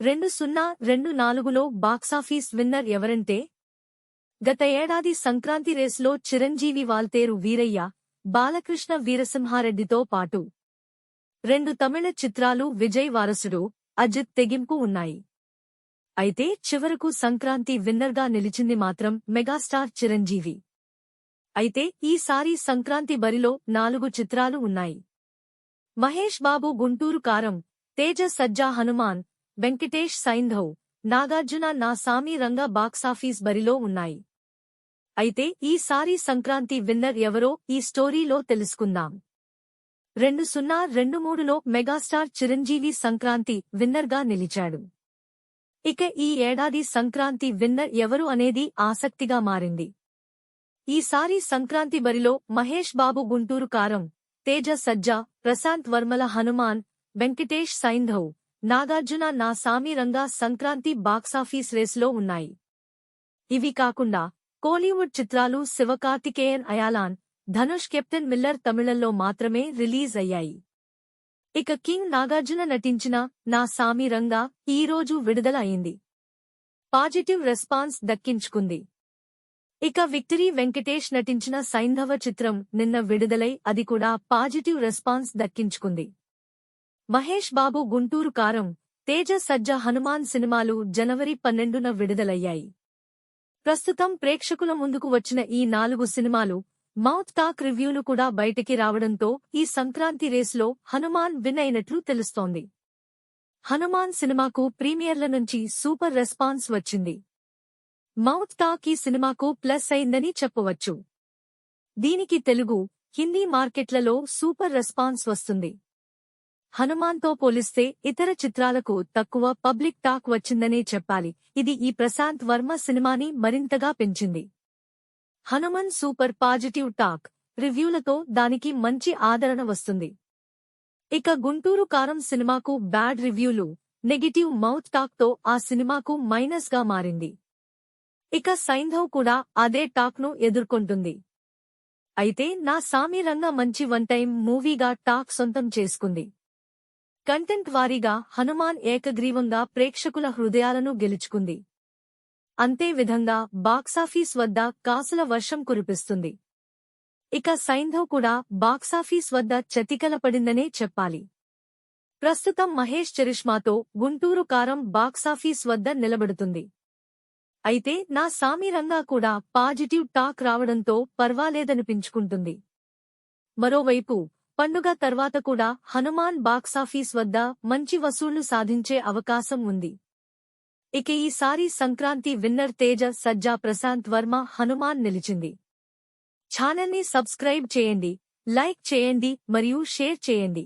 2024లో box office winner ఎవరంటే గత ఏడాది సంక్రాంతి రేసులో చిరంజీవి వాల్తేరు వీరయ్య, బాలకృష్ణ వీరసింహారెడ్డితో పాటు 2 తమిళ చిత్రాలు విజయ్ వారసుడు, అజిత్ తెగింపు ఉన్నాయి. అయితే చివరకు సంక్రాంతి విన్నర్గా నిలిచింది మాత్రం మెగాస్టార్ చిరంజీవి. అయితే ఈసారి సంక్రాంతి బరిలో 4 చిత్రాలు ఉన్నాయి. మహేష్ బాబు గుంటూరు కారం, తేజ సజ్జా హనుమాన్, వెంకటేష్ సైంధవ్, నాగార్జున నా సామి రంగ బాక్సాఫీస్ బరిలో ఉన్నాయి. అయితే ఈసారి సంక్రాంతి విన్నర్ ఎవరో ఈ స్టోరీలో తెలుసుకుందాం. 2023లో మెగాస్టార్ చిరంజీవి సంక్రాంతి విన్నర్గా నిలిచాడు. ఇక ఈ ఏడాది సంక్రాంతి విన్నర్ ఎవరు అనేది ఆసక్తిగా మారింది. ఈసారి సంక్రాంతి బరిలో మహేష్ బాబు గుంటూరు కారం, తేజ సజ్జా, ప్రశాంత్ వర్మల హనుమాన్, వెంకటేష్ సైంధవ్, నాగార్జున నా సామి రంగ సంక్రాంతి బాక్సాఫీస్ రేసులో ఉన్నాయి. ఇవి కాకుండా కోలీవుడ్ చిత్రాలు శివకార్తికేయన్ అయాలాన్, ధనుష్ కెప్టెన్ మిల్లర్ తమిళంలో మాత్రమే రిలీజ్ అయ్యాయి. ఇక కింగ్ నాగార్జున నటించిన నా సామి రంగ ఈరోజు విడుదల అయింది. పాజిటివ్ రెస్పాన్స్ దక్కించుకుంది. ఇక విక్టరీ వెంకటేష్ నటించిన సైంధవ చిత్రం నిన్న విడుదలై అది కూడా పాజిటివ్ రెస్పాన్స్ దక్కించుకుంది. మహేష్ బాబు గుంటూరు కారం, తేజ సజ్జా హనుమాన్ సినిమాలు జనవరి 12న విడుదలయ్యాయి. ప్రస్తుతం ప్రేక్షకుల ముందుకు వచ్చిన ఈ 4 సినిమాలు మౌత్ టాక్ రివ్యూలు కూడా బయటికి రావడంతో ఈ సంక్రాంతి రేసులో హనుమాన్ విన్ అయినట్లు తెలుస్తోంది. హనుమాన్ సినిమాకు ప్రీమియర్ల నుంచి సూపర్ రెస్పాన్స్ వచ్చింది. మౌత్ టాక్ ఈ సినిమాకు ప్లస్ అయిందని చెప్పవచ్చు. దీనికి తెలుగు, హిందీ మార్కెట్లలో సూపర్ రెస్పాన్స్ వస్తుంది. హనుమాన్తో పోలిస్తే ఇతర చిత్రాలకు తక్కువ పబ్లిక్ టాక్ వచ్చిందనే చెప్పాలి. ఇది ఈ ప్రశాంత్ వర్మ సినిమాని మరింతగా పెంచింది. హనుమాన్ సూపర్ పాజిటివ్ టాక్, రివ్యూలతో దానికి మంచి ఆదరణ వస్తుంది. ఇక గుంటూరు కారం సినిమాకు బ్యాడ్ రివ్యూలు, నెగటివ్ మౌత్ టాక్తో ఆ సినిమాకు మైనస్గా మారింది. ఇక సైంధవ్ కూడా అదే టాక్ను ఎదుర్కొంటుంది. అయితే నా సామి రంగ మంచి వన్ టైం మూవీగా టాక్ సొంతం చేసుకుంది. కంటెంట్ వారీగా హనుమాన్ ఏకగ్రీవంగా ప్రేక్షకుల హృదయాలను గెలుచుకుంది. అంతే విధంగా బాక్సాఫీస్ వద్ద కాసుల వర్షం కురిపిస్తుంది. ఇక సైంధవ్ కూడా బాక్సాఫీస్ వద్ద చతికిలపడిందనే చెప్పాలి. ప్రస్తుతం మహేష్ చరిష్మాతో గుంటూరు కారం బాక్సాఫీస్ వద్ద నిలబడుతుంది. అయితే నా సామి రంగా కూడా పాజిటివ్ టాక్ రావడంతో పర్వాలేదనిపించుకుంటుంది. మరోవైపు పండుగ తర్వాత కూడా హనుమాన్ బాక్సాఫీస్ వద్ద మంచి వసూళ్లు సాధించే అవకాశం ఉంది. ఇక ఈసారి సంక్రాంతి విన్నర్ తేజ సజ్జా ప్రశాంత్ వర్మ హనుమాన్ నిలిచింది. ఛానల్ని సబ్స్క్రైబ్ చేయండి, లైక్ చేయండి మరియు షేర్ చేయండి.